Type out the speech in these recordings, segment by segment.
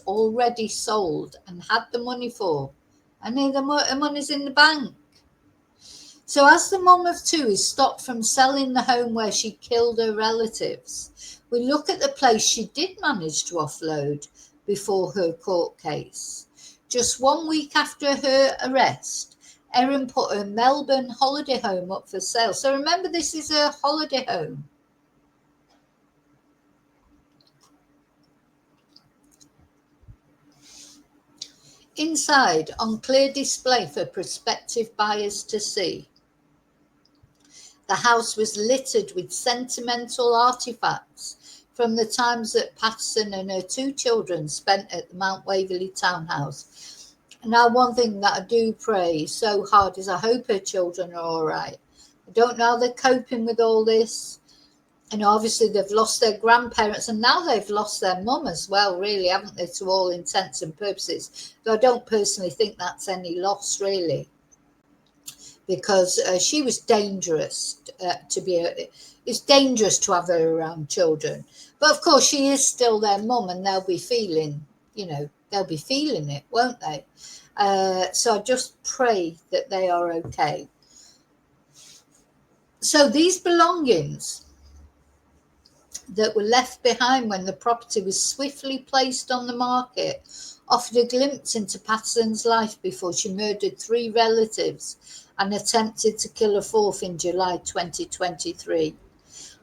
already sold and had the money for. I know the money's in the bank. So as the mum of two is stopped from selling the home where she killed her relatives, we look at the place she did manage to offload before her court case. Just 1 week after her arrest, Erin put her Melbourne holiday home up for sale. So remember, this is her holiday home. Inside, on clear display for prospective buyers to see. The house was littered with sentimental artifacts from the times that Patterson and her two children spent at the Mount Waverley townhouse. Now, one thing that I do pray so hard is I hope her children are all right. I don't know how they're coping with all this. And obviously they've lost their grandparents and now they've lost their mum as well, really, haven't they, to all intents and purposes. Though I don't personally think that's any loss, really, because she was dangerous it's dangerous to have her around children. But of course she is still their mum and they'll be feeling it, won't they? So I just pray that they are okay. So these belongings that were left behind when the property was swiftly placed on the market offered a glimpse into Patterson's life before she murdered 3 relatives and attempted to kill a 4th in July 2023.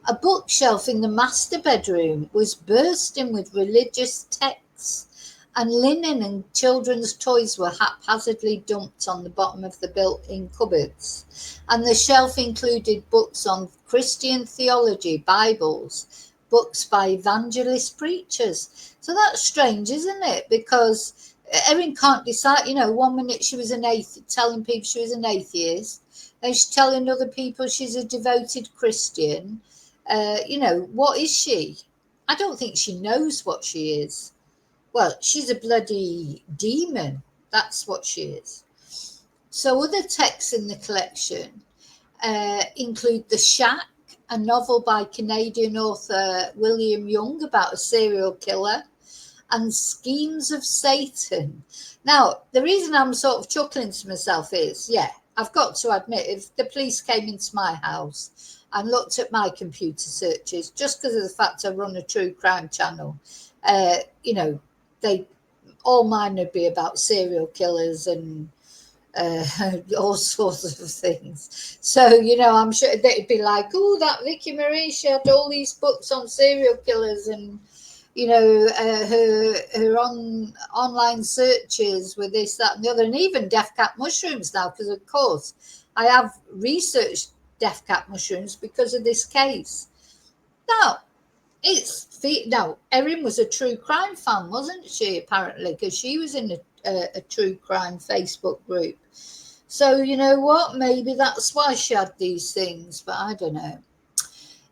A bookshelf in the master bedroom was bursting with religious texts, and linen and children's toys were haphazardly dumped on the bottom of the built-in cupboards. And the shelf included books on Christian theology, Bibles, books by evangelist preachers. So that's strange, isn't it? Because Erin can't decide, 1 minute she was telling people she was an atheist, then she's telling other people she's a devoted Christian. What is she? I don't think she knows what she is. Well, she's a bloody demon. That's what she is. So other texts in the collection include The Shack, a novel by Canadian author William Young about a serial killer, and Schemes of Satan. Now, the reason I'm sort of chuckling to myself is, I've got to admit, if the police came into my house and looked at my computer searches, just because of the fact I run a true crime channel, all mine would be about serial killers and all sorts of things. So, I'm sure they'd be like, oh, that Vicky Marie, she had all these books on serial killers and, her online searches with this, that and the other, and even death cap mushrooms now, because, of course, I have researched death cap mushrooms because of this case. Now, Erin was a true crime fan, wasn't she, apparently, because she was in a true crime Facebook group. So, you know what? Maybe that's why she had these things, but I don't know.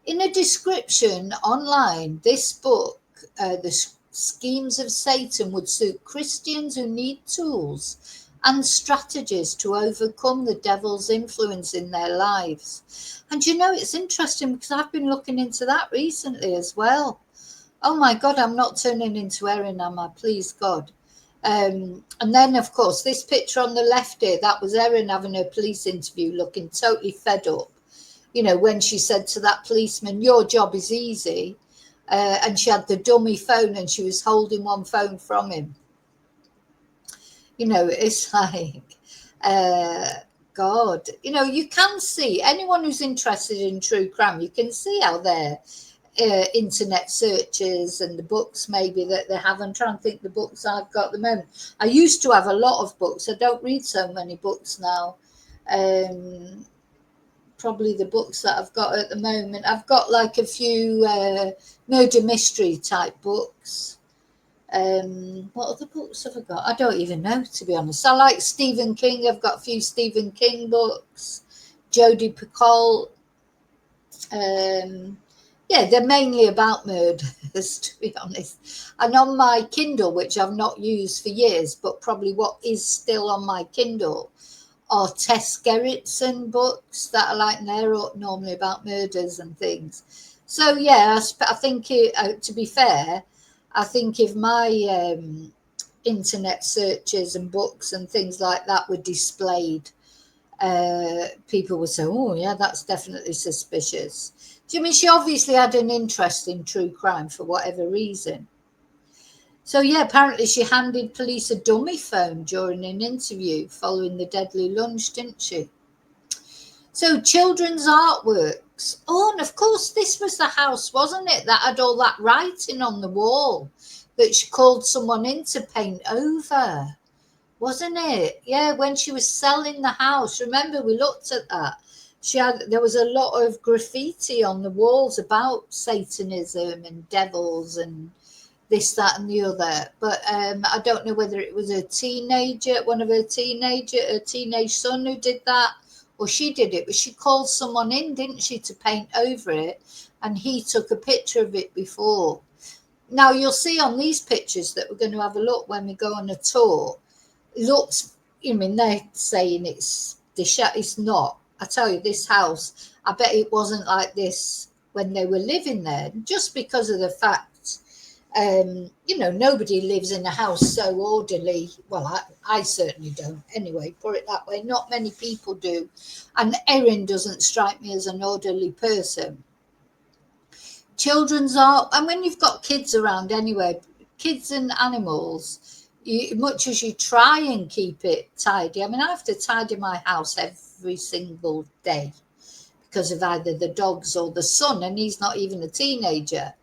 In a description online, this book, The Schemes of Satan, would suit Christians who need tools and strategies to overcome the devil's influence in their lives. And it's interesting because I've been looking into that recently as well. Oh my God, I'm not turning into Erin, am I? Please God. And then, of course, this picture on the left here, that was Erin having her police interview, looking totally fed up. When she said to that policeman, your job is easy. And she had the dummy phone and she was holding one phone from him. It's like, God, you can see, anyone who's interested in true crime, you can see how their internet searches and the books maybe that they have. I'm trying to think the books I've got at the moment. I used to have a lot of books. I don't read so many books now. Probably the books that I've got at the moment, I've got like a few murder mystery type books. What other books have I got? I don't even know, to be honest. I like Stephen King. I've got a few Stephen King books. Jodi Picoult. They're mainly about murders, to be honest. And on my Kindle, which I've not used for years, but probably what is still on my Kindle, are Tess Gerritsen books that I like, and they're normally about murders and things. So, I think, to be fair, I think if my internet searches and books and things like that were displayed, people would say, oh yeah, that's definitely suspicious. Do you mean she obviously had an interest in true crime for whatever reason? So yeah, apparently she handed police a dummy phone during an interview following the deadly lunge, didn't she? So children's artworks. Oh, and of course this was the house, wasn't it, that had all that writing on the wall that she called someone in to paint over, wasn't it? Yeah, when she was selling the house. Remember, we looked at that. There was a lot of graffiti on the walls about Satanism and devils and this, that, and the other. But I don't know whether it was a teenager, her teenage son who did that, or she did it. But she called someone in, didn't she, to paint over it, and he took a picture of it before. Now you'll see on these pictures that we're going to have a look when we go on a tour. It looks, they're saying it's not. I tell you, this house, I bet it wasn't like this when they were living there, just because of the fact, nobody lives in a house so orderly. Well, I certainly don't. Anyway, put it that way. Not many people do. And Erin doesn't strike me as an orderly person. Children's art, and when you've got kids around anyway, kids and animals, much as you try and keep it tidy. I mean, I have to tidy my house every single day because of either the dogs or the son, and he's not even a teenager.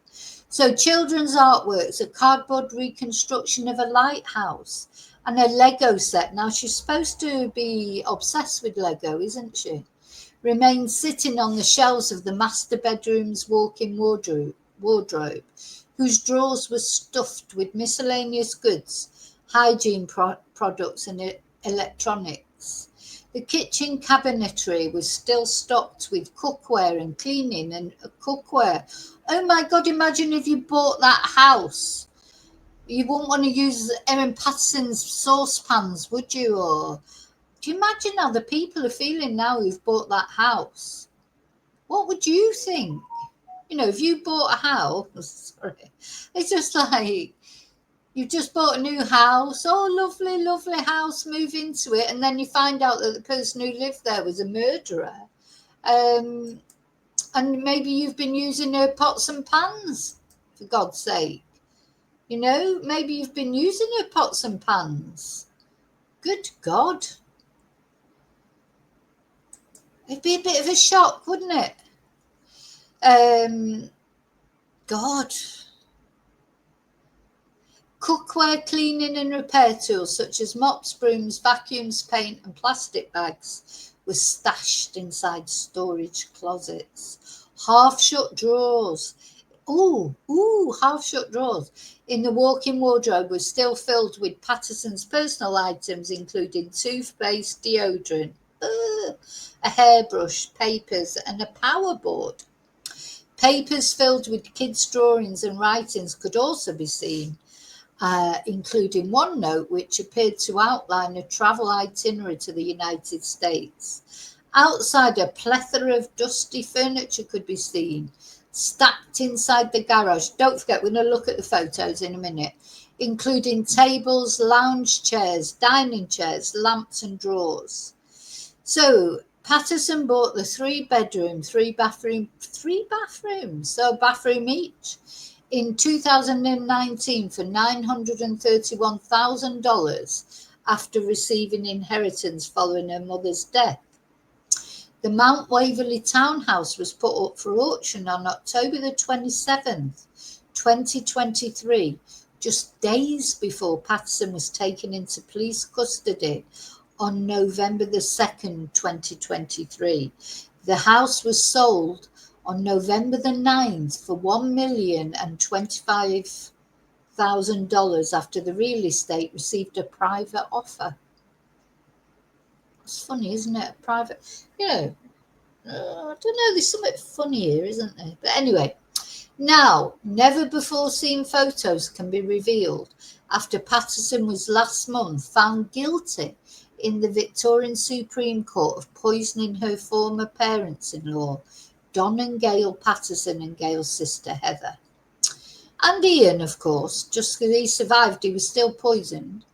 So children's artworks, a cardboard reconstruction of a lighthouse and a Lego set. Now, she's supposed to be obsessed with Lego, isn't she? Remains sitting on the shelves of the master bedroom's walk-in wardrobe, whose drawers were stuffed with miscellaneous goods, hygiene products and electronics. The kitchen cabinetry was still stocked with cookware and cleaning and cookware. Oh my God, imagine if you bought that house. You wouldn't want to use Erin Patterson's saucepans, would you? Or do you imagine how the people are feeling now who've bought that house? What would you think? If you bought a house, it's just like, you've just bought a new house. Oh, lovely, lovely house, move into it. And then you find out that the person who lived there was a murderer. And maybe you've been using her pots and pans, for God's sake. Maybe you've been using her pots and pans. Good God. It'd be a bit of a shock, wouldn't it? God. Cookware, cleaning and repair tools such as mops, brooms, vacuums, paint and plastic bags were stashed inside storage closets. Half-shut drawers. Half-shut drawers in the walk-in wardrobe was still filled with Patterson's personal items, including toothpaste, deodorant, a hairbrush, papers and a power board. Papers filled with kids' drawings and writings could also be seen, including one note which appeared to outline a travel itinerary to the United States. Outside, a plethora of dusty furniture could be seen, stacked inside the garage. Don't forget, we're going to look at the photos in a minute, including tables, lounge chairs, dining chairs, lamps and drawers. So Patterson bought the 3-bedroom, 3 bathrooms, so a bathroom each, in 2019 for $931,000 after receiving inheritance following her mother's death. The Mount Waverley townhouse was put up for auction on October the 27th, 2023, just days before Patterson was taken into police custody on November the 2nd, 2023. The house was sold on November the 9th for $1,025,000 after the real estate received a private offer. It's funny, isn't it? I don't know, there's something funny here, isn't there? But anyway, now, never before seen photos can be revealed after Patterson was last month found guilty in the Victorian Supreme Court of poisoning her former parents-in-law, Don and Gail Patterson, and Gail's sister Heather. And Ian, of course, just because he survived, he was still poisoned.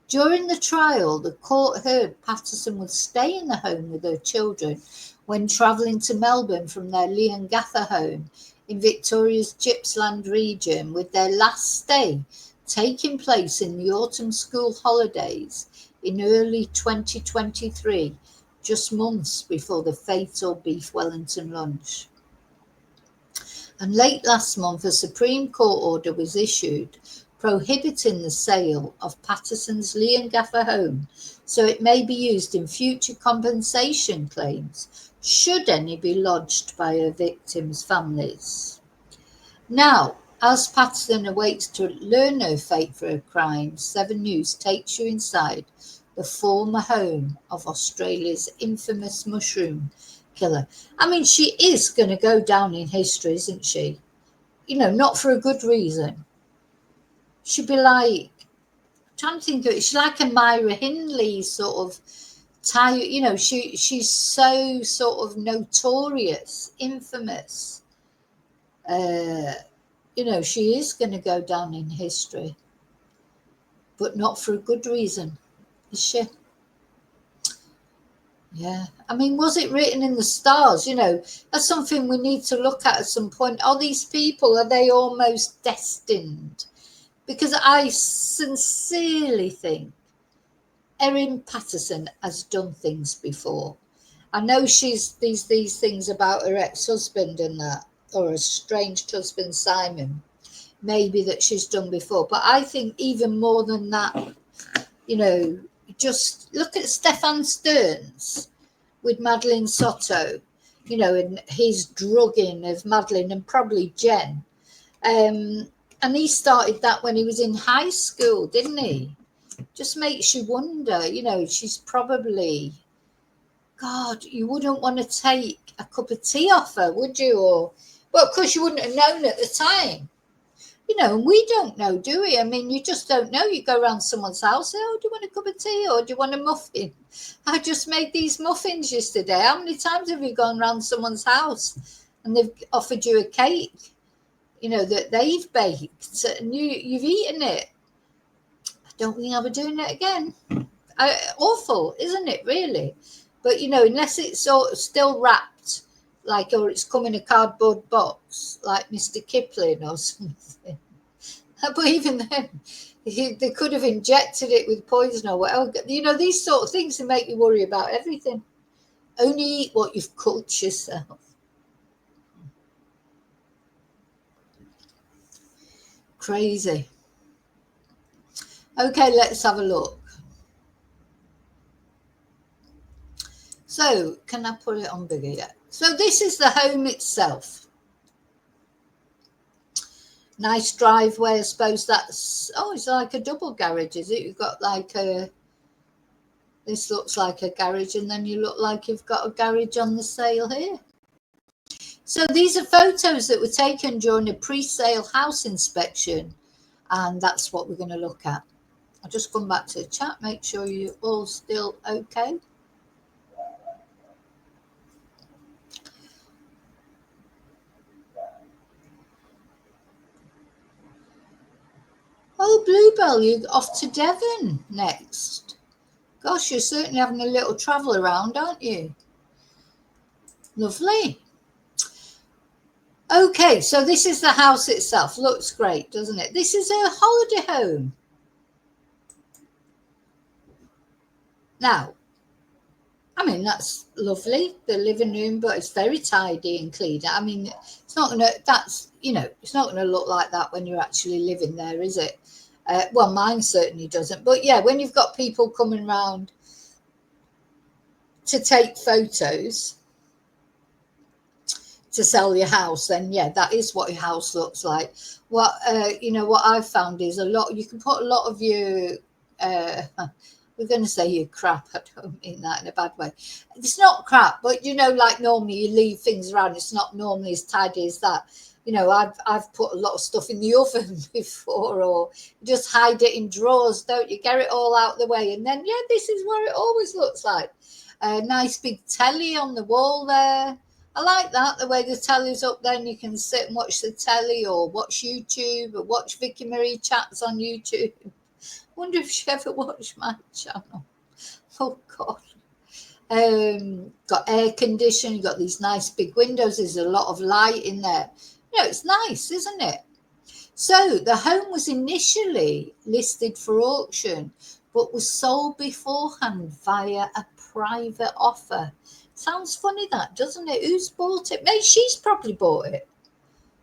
During the trial, the court heard Patterson would stay in the home with her children when travelling to Melbourne from their Leongatha home in Victoria's Gippsland region, with their last stay taking place in the autumn school holidays in early 2023, just months before the fatal beef Wellington lunch. And late last month, a Supreme Court order was issued prohibiting the sale of Patterson's Leongatha home, so it may be used in future compensation claims, should any be lodged by her victims' families. Now, as Patterson awaits to learn her fate for her crimes, 7 News takes you inside the former home of Australia's infamous mushroom killer. I mean, she is going to go down in history, isn't she? You know, not for a good reason. She'd be like, I'm trying to think of it, she's like a Myra Hindley sort of type, you know, she's so sort of notorious, infamous. You know, she is going to go down in history, but not for a good reason, is she? Yeah. I mean, was it written in the stars? You know, that's something we need to look at some point. Are these people, are they almost destined? Because I sincerely think Erin Patterson has done things before. I know she's these things about her ex-husband and that, or a estranged husband, Simon, maybe that she's done before. But I think even more than that, you know, just look at Stefan Stearns with Madeline Soto, you know, and his drugging of Madeline and probably Jen. And he started that when he was in high school, didn't he? Just makes you wonder, you know, she's probably, God, you wouldn't want to take a cup of tea off her, would you? Or, well, of course, you wouldn't have known at the time. You know, and we don't know, do we? I mean, you just don't know. You go around someone's house, say, oh, do you want a cup of tea or do you want a muffin? I just made these muffins yesterday. How many times have you gone around someone's house and they've offered you a cake, you know, that they've baked and you've eaten it? I don't think I'll be doing it again. Awful, isn't it, really? But, you know, unless it's sort of still wrapped, like, or it's come in a cardboard box, like Mr. Kipling or something. But even then, they could have injected it with poison or whatever. You know, these sort of things that make you worry about everything. Only eat what you've cooked yourself. Crazy. Okay, let's have a look. So, can I put it on bigger yet? So this is the home itself. Nice driveway, I suppose that's, oh, it's like a double garage, is it? You've got like a, this looks like a garage and then you look like you've got a garage on the sale here. So these are photos that were taken during a pre-sale house inspection, and that's what we're going to look at. I'll just come back to the chat, make sure you're all still okay. Oh, Bluebell, you're off to Devon next. Gosh, you're certainly having a little travel around, aren't you? Lovely. Okay, so this is the house itself. Looks great, doesn't it? This is a holiday home. Now, I mean, that's lovely, the living room, but it's very tidy and clean. I mean, it's not going to, that's, you know, it's not going to look like that when you're actually living there, is it? Well, mine certainly doesn't. But yeah, when you've got people coming around to take photos to sell your house, then yeah, that is what your house looks like. What you know, what I've found is a lot, you can put a lot of your we're going to say your crap, I don't mean that in a bad way, it's not crap, but you know, like normally you leave things around, it's not normally as tidy as that. You know, I've put a lot of stuff in the oven before, or just hide it in drawers, don't you? Get it all out the way, and then yeah, this is where it always looks like. A nice big telly on the wall there. I like that, the way the telly's up there and you can sit and watch the telly or watch YouTube or watch Vicky Marie chats on YouTube. Wonder if she ever watched my channel. Oh, God. Got air conditioning, got these nice big windows. There's a lot of light in there. It's nice, isn't it? So the home was initially listed for auction, but was sold beforehand via a private offer. Sounds funny, that, doesn't it? Who's bought it? Maybe she's probably bought it.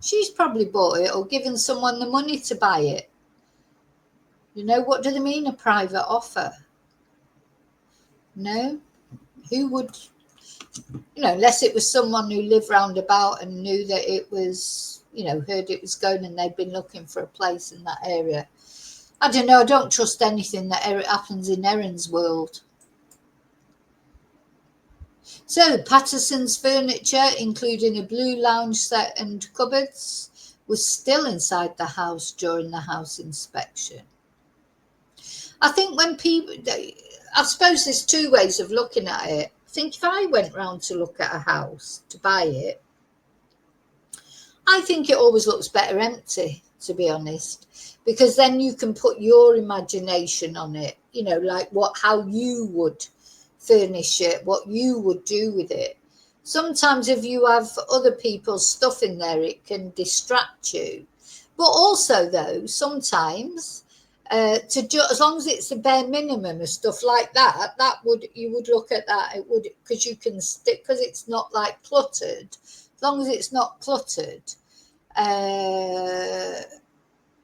She's probably bought it or given someone the money to buy it. What do they mean, a private offer? No? Who would, unless it was someone who lived round about and knew that it was, heard it was going and they'd been looking for a place in that area. I don't know. I don't trust anything that happens in Erin's world. So Patterson's furniture, including a blue lounge set and cupboards, was still inside the house during the house inspection. I think when people, I suppose there's two ways of looking at it. I think if I went round to look at a house to buy it, I think it always looks better empty, to be honest, because then you can put your imagination on it, like how you would furnish it, what you would do with it. Sometimes if you have other people's stuff in there, it can distract you. But also, though, sometimes as long as it's the bare minimum of stuff like that, you would look at that. It would, because you can stick, because it's not like cluttered. As long as it's not cluttered,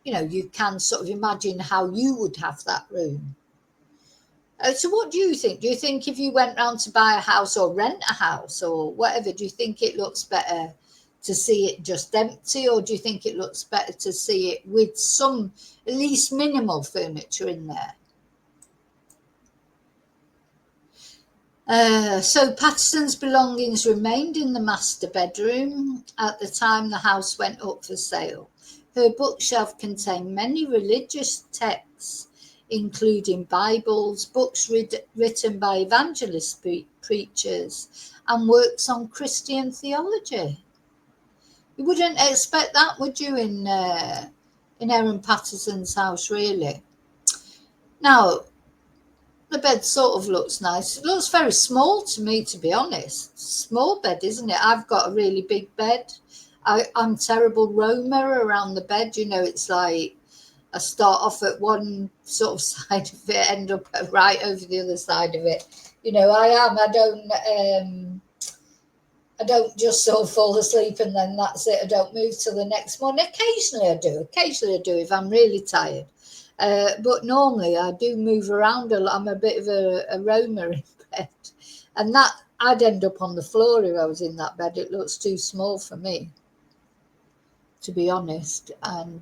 you can sort of imagine how you would have that room. So what do you think? Do you think if you went round to buy a house or rent a house or whatever, do you think it looks better to see it just empty, or do you think it looks better to see it with some at least minimal furniture in there? So Patterson's belongings remained in the master bedroom at the time the house went up for sale. Her bookshelf contained many religious texts, including Bibles, books written by evangelist preachers, and works on Christian theology. You wouldn't expect that, would you, in Erin Patterson's house, really? Now, the bed sort of looks nice. It looks very small to me, to be honest. Small bed, isn't it? I've got a really big bed. I'm terrible roamer around the bed. It's like I start off at one sort of side of it, end up right over the other side of it. I don't just sort of fall asleep and then that's it. I don't move till the next morning. Occasionally I do if I'm really tired. But normally I do move around a lot. I'm a bit of a roamer in bed. And that, I'd end up on the floor if I was in that bed. It looks too small for me, to be honest. And,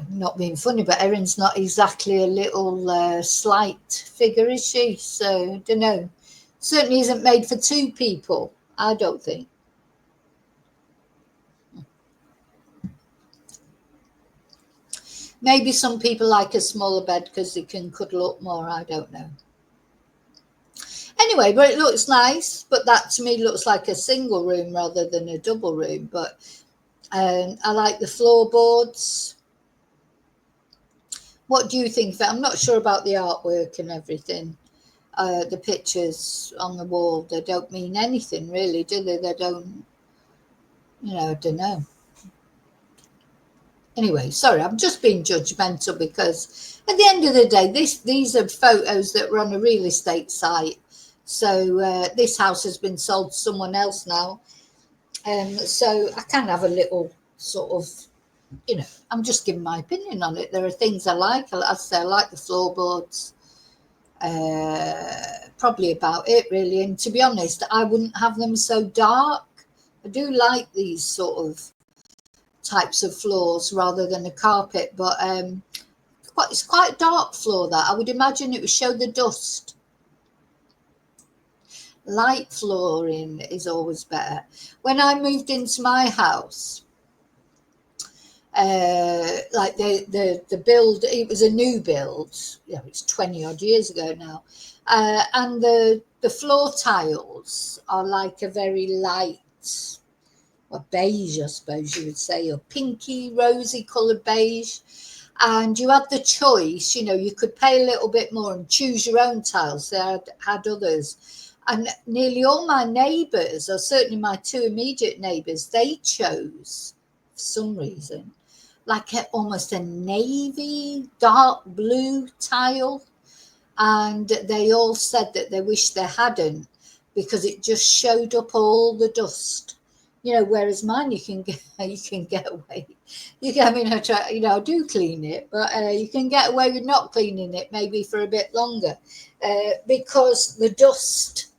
not being funny, but Erin's not exactly a little slight figure, is she? So, I don't know. Certainly isn't made for two people, I don't think. Maybe some people like a smaller bed because they can cuddle up more, I don't know. Anyway, but it looks nice, but that to me looks like a single room rather than a double room. But I like the floorboards. What do you think of it? I'm not sure about the artwork and everything. The pictures on the wall, they don't mean anything really, do they? They don't, I don't know. Anyway, sorry, I'm just being judgmental because at the end of the day, these are photos that were on a real estate site. So this house has been sold to someone else now. So I can have a little sort of, I'm just giving my opinion on it. There are things I like. I say I like the floorboards. Probably about it, really. And to be honest, I wouldn't have them so dark. I do like these sort of types of floors rather than a carpet, but it's quite a dark floor, that I would imagine it would show the dust. Light flooring is always better. When I moved into my house, like the build, it was a new build. It's 20 odd years ago now, and the the floor tiles are like a very light, or beige, I suppose you would say, or pinky, rosy coloured beige. And you had the choice, you could pay a little bit more and choose your own tiles. They had others. And nearly all my neighbours, or certainly my two immediate neighbours, they chose, for some reason, like almost a navy, dark blue tile. And they all said that they wish they hadn't, because it just showed up all the dust. Whereas mine, you can get away. I mean, I do clean it, but you can get away with not cleaning it maybe for a bit longer, because the dust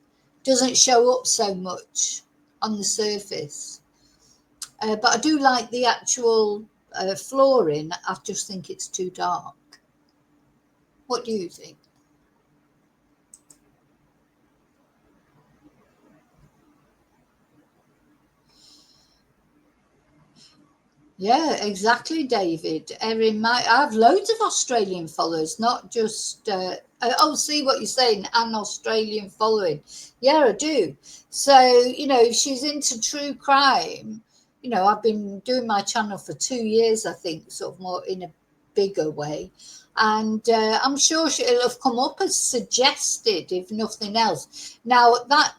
doesn't show up so much on the surface. But I do like the actual flooring. I just think it's too dark. What do you think? Yeah, exactly, David. Erin, I have loads of Australian followers, not just. See what you're saying, an Australian following. Yeah, I do. So, if she's into true crime, I've been doing my channel for 2 years, I think, sort of more in a bigger way. And I'm sure it'll have come up as suggested, if nothing else. Now, that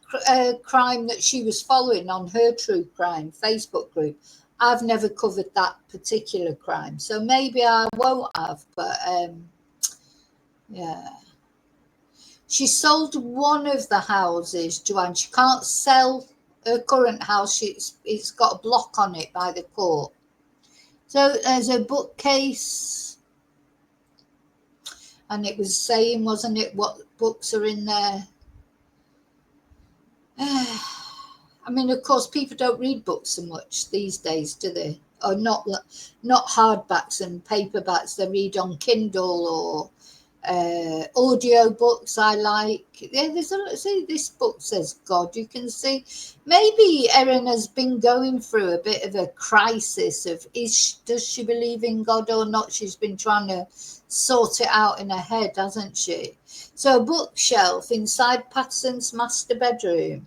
crime that she was following on her true crime Facebook group, I've never covered that particular crime, so maybe I won't have. But yeah, she sold one of the houses, Joanne. She can't sell her current house. It's got a block on it by the court. So there's a bookcase, and it was saying, wasn't it, what books are in there? I mean, of course, people don't read books so much these days, do they? Or not hardbacks and paperbacks. They read on Kindle or audio books. I like. Yeah, see, this book says God. You can see. Maybe Erin has been going through a bit of a crisis of does she believe in God or not? She's been trying to sort it out in her head, hasn't she? So a bookshelf inside Patterson's master bedroom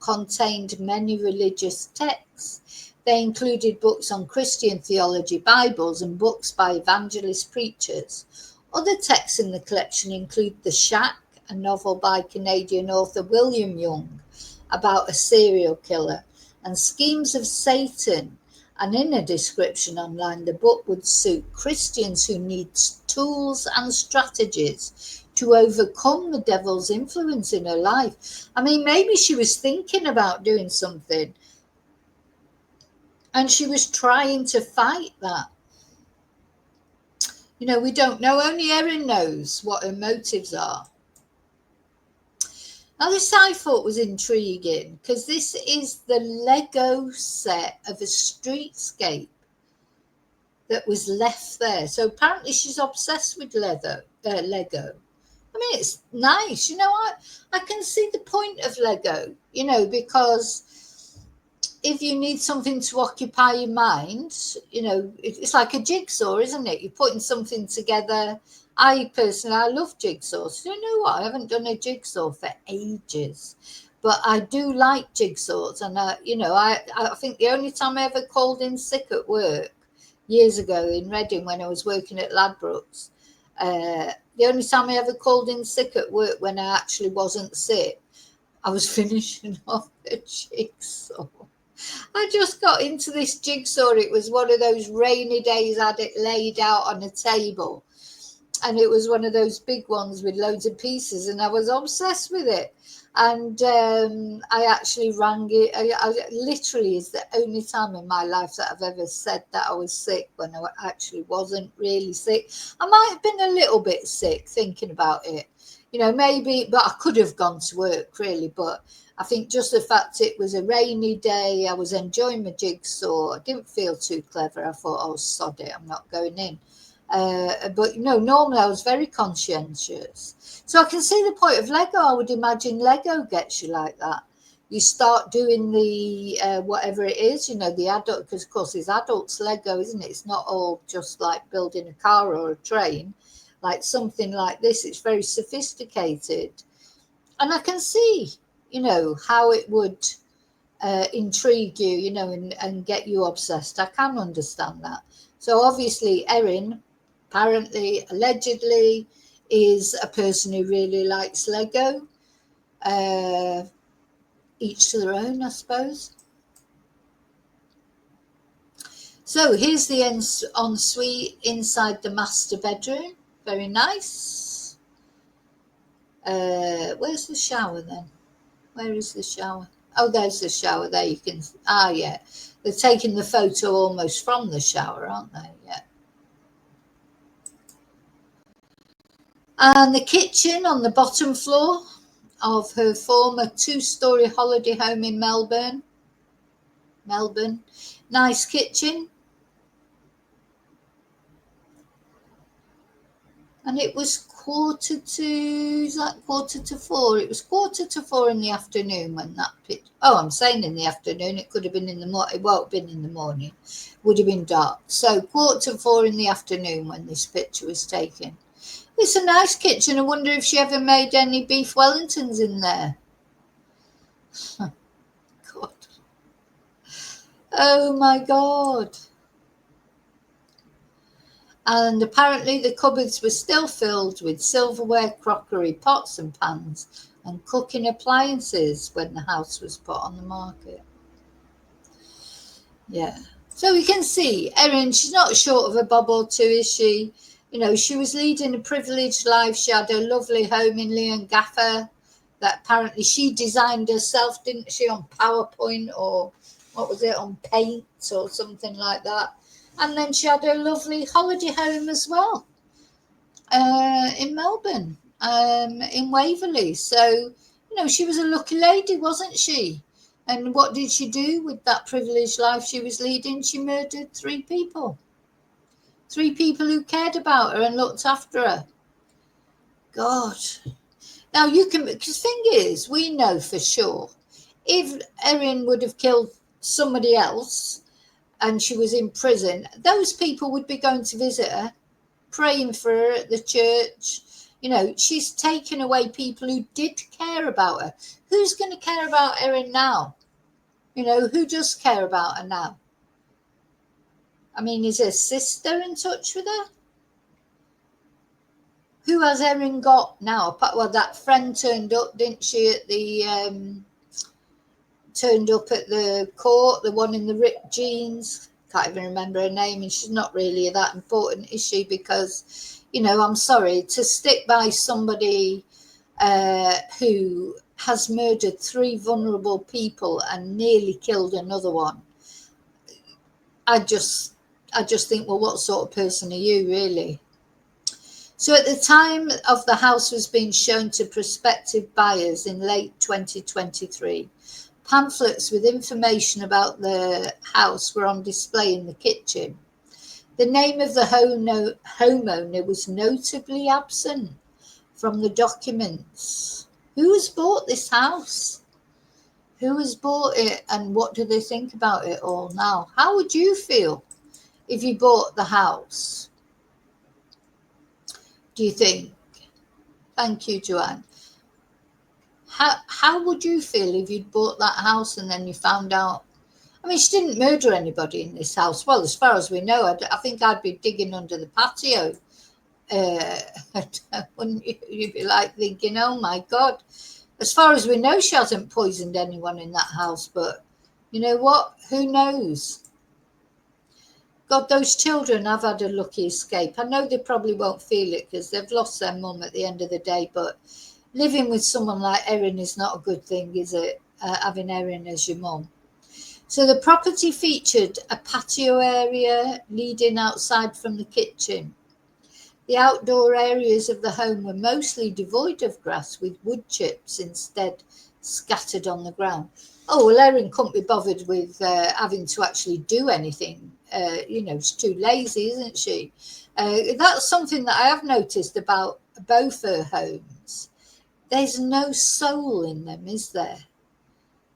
contained many religious texts. They included books on Christian theology, Bibles, and books by evangelist preachers. Other texts in the collection include The Shack, a novel by Canadian author William Young about a serial killer, and Schemes of Satan. And in a description online, the book would suit Christians who need tools and strategies to overcome the devil's influence in her life. I mean, maybe she was thinking about doing something and she was trying to fight that. We don't know. Only Erin knows what her motives are. Now, this I thought was intriguing because this is the Lego set of a streetscape that was left there. So apparently she's obsessed with Lego. I mean, it's nice. I can see the point of Lego, because if you need something to occupy your mind, it's like a jigsaw, isn't it? You're putting something together. I love jigsaws. You know what? I haven't done a jigsaw for ages, but I do like jigsaws. And, I think the only time I ever called in sick at work years ago in Reading when I was working at Ladbrokes, the only time I ever called in sick at work when I actually wasn't sick, I was finishing off a jigsaw. I just got into this jigsaw. It was one of those rainy days. I had it laid out on a table. And it was one of those big ones with loads of pieces. And I was obsessed with it. And I actually rang it. I literally is the only time in my life that I've ever said that I was sick when I actually wasn't really sick. I might have been a little bit sick thinking about it, maybe, but I could have gone to work really. But I think just the fact it was a rainy day, I was enjoying my jigsaw. I didn't feel too clever. I thought, oh, sod it, I'm not going in. But normally I was very conscientious. So I can see the point of Lego. I would imagine Lego gets you like that. You start doing the whatever it is, the adult, because of course it's adults Lego, isn't it? It's not all just like building a car or a train. Like something like this, it's very sophisticated. And I can see, how it would intrigue you, and get you obsessed. I can understand that. So obviously, Erin, apparently, allegedly, is a person who really likes Lego. Uh, each to their own, I suppose. So here's the ensuite inside the master bedroom. Very nice. Where's the shower then? Where is the shower? Oh, there's the shower. There you can. Ah, yeah. They're taking the photo almost from the shower, aren't they? Yeah. And the kitchen on the bottom floor of her former 2-story holiday home in Melbourne. Nice kitchen. And it was quarter to 4. It was quarter to 4 in the afternoon when that picture. Oh, I'm saying in the afternoon. It could have been in the morning. It won't have been in the morning. Would have been dark. So quarter to 4 in the afternoon when this picture was taken. It's a nice kitchen. I wonder if she ever made any beef Wellingtons in there. God. Oh my God. And apparently the cupboards were still filled with silverware, crockery, pots and pans, and cooking appliances when the house was put on the market. Yeah. So we can see Erin, she's not short of a bob or two, is she? She was leading a privileged life. She had a lovely home in Leongatha that apparently she designed herself, didn't she, on PowerPoint or what was it, on Paint or something like that. And then she had a lovely holiday home as well in Melbourne, in Waverley. So, she was a lucky lady, wasn't she? And what did she do with that privileged life she was leading? She murdered 3 people. 3 people who cared about her and looked after her. God. Now, because the thing is, we know for sure, if Erin would have killed somebody else and she was in prison, those people would be going to visit her, praying for her at the church. She's taken away people who did care about her. Who's going to care about Erin now? Who does care about her now? I mean, is her sister in touch with her? Who has Erin got now? Well, that friend turned up, didn't she, at the court, the one in the ripped jeans. Can't even remember her name, and she's not really that important, is she? Because, I'm sorry, to stick by somebody who has murdered 3 vulnerable people and nearly killed another one. I just think, well, what sort of person are you, really? So at the time of the house was being shown to prospective buyers in late 2023, pamphlets with information about the house were on display in the kitchen. The name of the homeowner was notably absent from the documents. Who has bought this house? Who has bought it, and what do they think about it all now? How would you feel if you bought the house? Do you think? Thank you, Joanne. How would you feel if you'd bought that house and then you found out? I mean, she didn't murder anybody in this house. Well, as far as we know, I think I'd be digging under the patio. Wouldn't you? You'd be like thinking, oh my God. As far as we know, she hasn't poisoned anyone in that house. But you know what? Who knows? God, those children have had a lucky escape. I know they probably won't feel it because they've lost their mum at the end of the day, but living with someone like Erin is not a good thing, is it? Having Erin as your mum. So the property featured a patio area leading outside from the kitchen. The outdoor areas of the home were mostly devoid of grass, with wood chips instead scattered on the ground. Oh, well, Erin couldn't be bothered with having to actually do anything. She's too lazy, isn't she? That's something that I have noticed about both her homes. There's no soul in them, is there?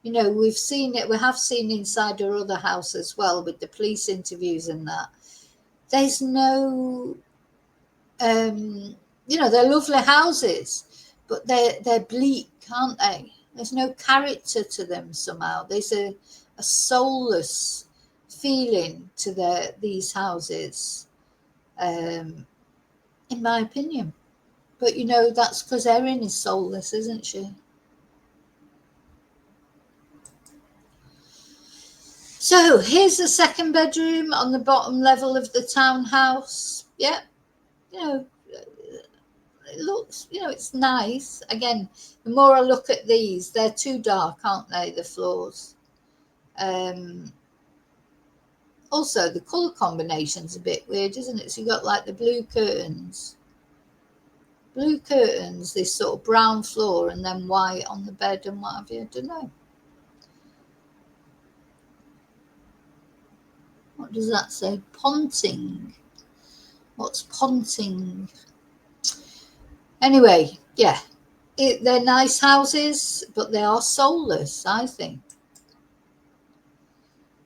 We've seen it. We have seen inside her other house as well with the police interviews and that. There's no, they're lovely houses, but they're bleak, aren't they? There's no character to them somehow. There's a soulless feeling to these houses, in my opinion. But you know, that's because Erin is soulless, isn't she? So here's the second bedroom on the bottom level of the townhouse. Yeah, you know, it looks, you know, it's nice. Again, the more I look at these, they're too dark, aren't they, the floors? Also, the colour combination's a bit weird, isn't it? So you've got like the blue curtains, this sort of brown floor, and then white on the bed and what have you. I don't know. What does that say? Ponting. What's ponting? Anyway, yeah. They're nice houses, but they are soulless, I think.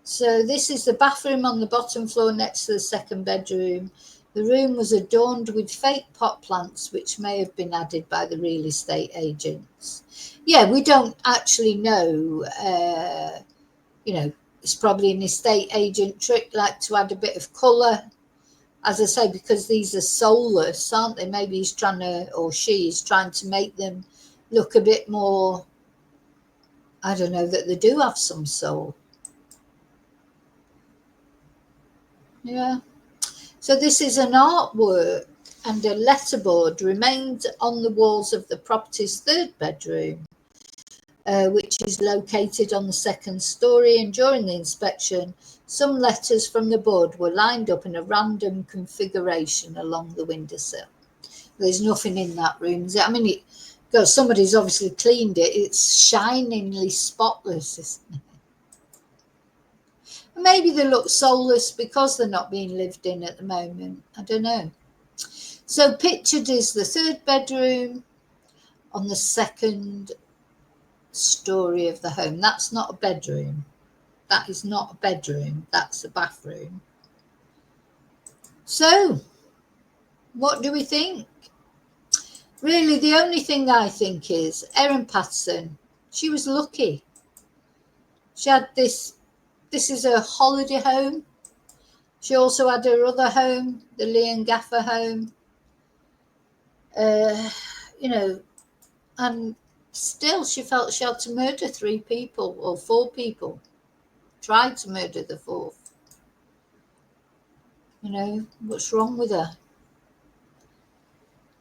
So this is the bathroom on the bottom floor next to the second bedroom. The room was adorned with fake pot plants, which may have been added by the real estate agents. Yeah, we don't actually know. You know, it's probably an estate agent trick, like to add a bit of colour. As I say, because these are soulless, aren't they? Maybe he's trying to, or she is trying to make them look a bit more, I don't know, that they do have some soul. Yeah. So this is an artwork and a letterboard remained on the walls of the property's third bedroom, which is located on the second story. And during the inspection, some letters from the board were lined up in a random configuration along the windowsill. There's nothing in that room, is it? I mean, somebody's obviously cleaned it. It's shiningly spotless, isn't it? Maybe they look soulless because they're not being lived in at the moment. I don't know. So pictured is the third bedroom on the second story of the home. That's not a bedroom. That is not a bedroom. That's a bathroom. So what do we think? Really, the only thing I think is Erin Patterson, she was lucky. She had this is her holiday home. She also had her other home, the Leon Gaffer home. You know, and still she felt she had to murder 3 people or 4 people. Tried to murder the 4th. You know, what's wrong with her?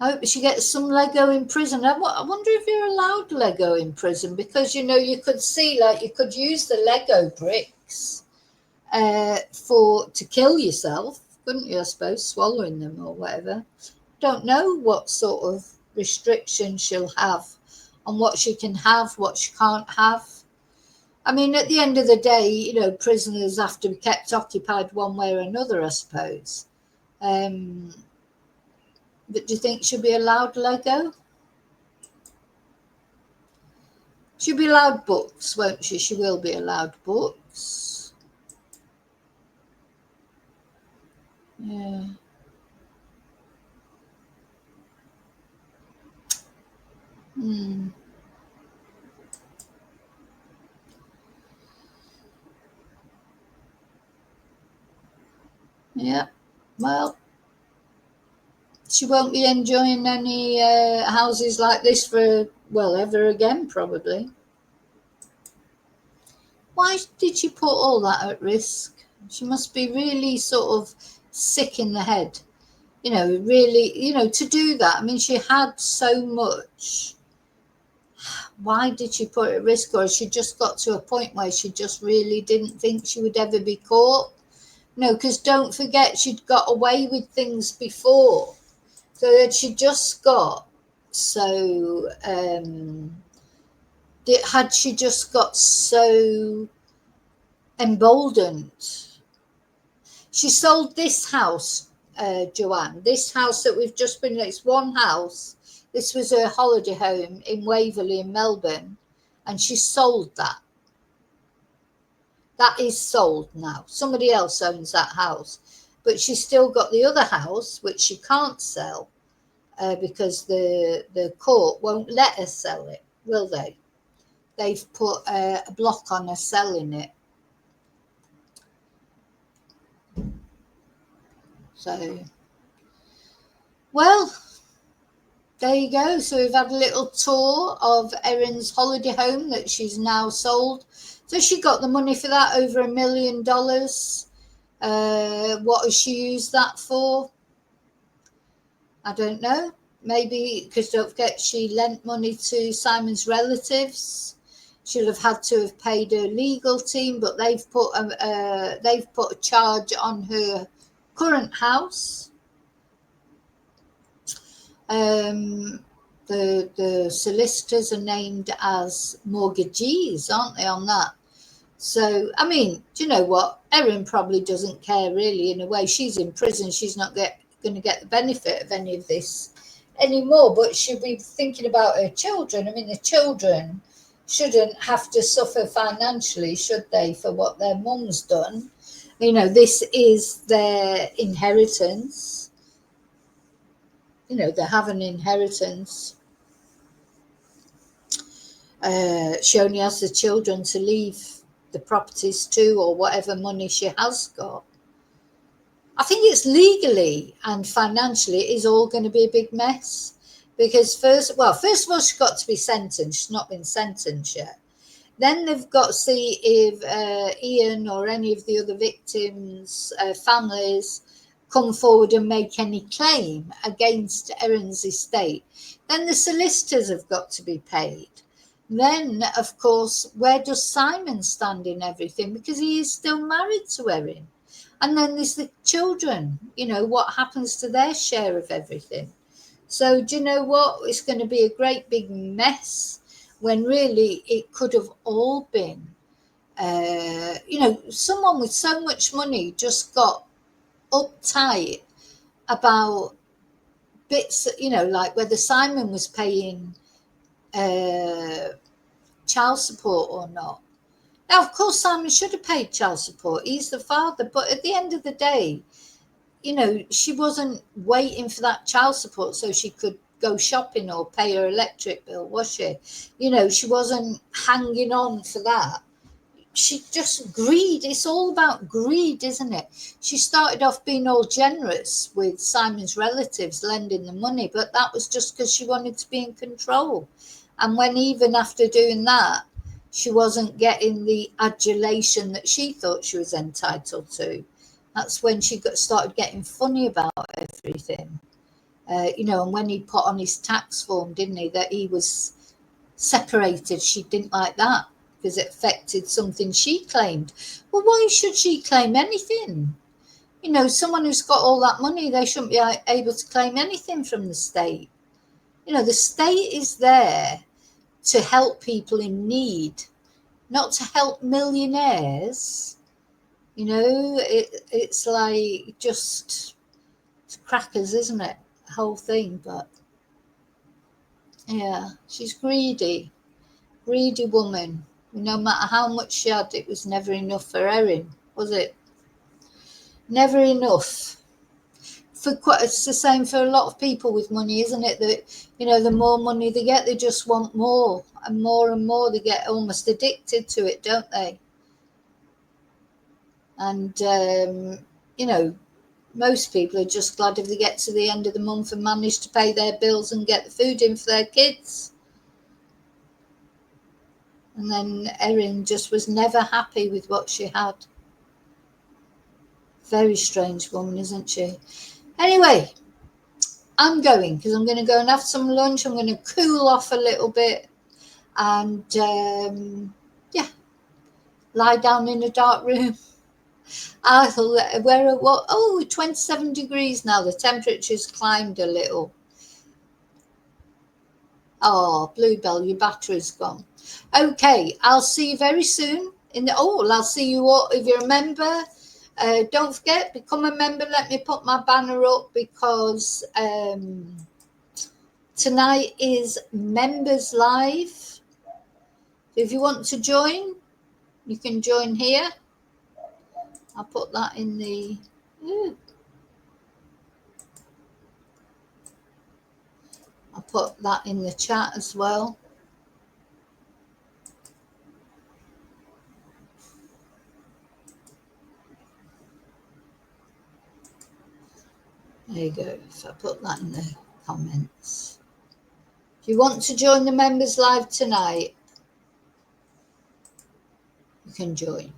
I hope she gets some Lego in prison. I wonder if you're allowed Lego in prison, because, you know, you could see, like, you could use the Lego bricks to kill yourself, couldn't you, I suppose, swallowing them or whatever. Don't know what sort of restrictions she'll have on what she can have, what she can't have. I mean, at the end of the day, you know, prisoners have to be kept occupied one way or another, I suppose. But do you think she'll be allowed Lego? She'll be allowed books, won't she? She will be allowed books. Yeah. Yeah. Well, she won't be enjoying any houses like this for, well, ever again, probably. Why did she put all that at risk? She must be really sort of sick in the head, you know, really, you know, to do that. I mean, she had so much. Why did she put it at risk? Or she just got to a point where she just really didn't think she would ever be caught? No, because don't forget, she'd got away with things before. So that she just got so, had she just got so emboldened. She sold this house, Joanne, this house that we've just been in. It's one house. This was her holiday home in Waverley in Melbourne, and she sold that. That is sold now. Somebody else owns that house, but she's still got the other house, which she can't sell because the court won't let her sell it. will they? They've put a block on her selling it. So, well, there you go. So we've had a little tour of Erin's holiday home that she's now sold. So she got the money for that, over $1 million. What has she used that for? I don't know. Maybe because, don't forget, she lent money to Simon's relatives. She'll have had to have paid her legal team, but they've put a charge on her current house. The solicitors are named as mortgagees, aren't they, on that? So, I mean, do you know what? Erin probably doesn't care really, in a way. She's in prison. She's not going to get the benefit of any of this anymore, but she'll be thinking about her children. I mean, the children shouldn't have to suffer financially, should they, for what their mum's done? You know, this is their inheritance. You know, they have an inheritance. She only has the children to leave the properties to, or whatever money she has got. I think it's legally and financially it is all going to be a big mess, because first of all, she's got to be sentenced. She's not been sentenced yet. Then they've got to see if Ian or any of the other victims' families come forward and make any claim against Erin's estate. Then the solicitors have got to be paid. Then, of course, where does Simon stand in everything? Because he is still married to Erin. And then there's the children, you know, what happens to their share of everything? So do you know what? It's going to be a great big mess, when really it could have all been, you know, someone with so much money just got uptight about bits, you know, like whether Simon was paying child support or not. Now, of course, Simon should have paid child support. He's the father. But at the end of the day, you know, she wasn't waiting for that child support so she could go shopping or pay her electric bill, was she? You know, she wasn't hanging on for that. She just greed. It's all about greed, isn't it? She started off being all generous with Simon's relatives, lending the money, but that was just because she wanted to be in control. And when, even after doing that, she wasn't getting the adulation that she thought she was entitled to, that's when she started getting funny about everything. You know, and when he put on his tax form, didn't he, that he was separated, she didn't like that because it affected something she claimed. Well, why should she claim anything? You know, someone who's got all that money, they shouldn't be able to claim anything from the state. You know, the state is there to help people in need, not to help millionaires. You know, it's like just crackers, isn't it? The whole thing. But yeah, she's greedy woman. No matter how much she had, it was never enough for Erin, was it? Never enough. It's the same for a lot of people with money, isn't it? That, you know, the more money they get, they just want more and more and more. They get almost addicted to it, don't they? And you know, most people are just glad if they get to the end of the month and manage to pay their bills and get the food in for their kids. And then Erin just was never happy with what she had. Very strange woman, isn't she? Anyway, I'm going because I'm going to go and have some lunch. I'm going to cool off a little bit and, yeah, lie down in a dark room. Oh, 27 degrees now. The temperature's climbed a little. Oh, Bluebell, your battery's gone. Okay, I'll see you very soon. I'll see you all. If you're a member, don't forget, become a member. Let me put my banner up because tonight is Members Live. If you want to join, you can join here. I'll put that in the... I'll put that in the chat as well. There you go. If I put that in the comments. If you want to join the members live tonight, you can join.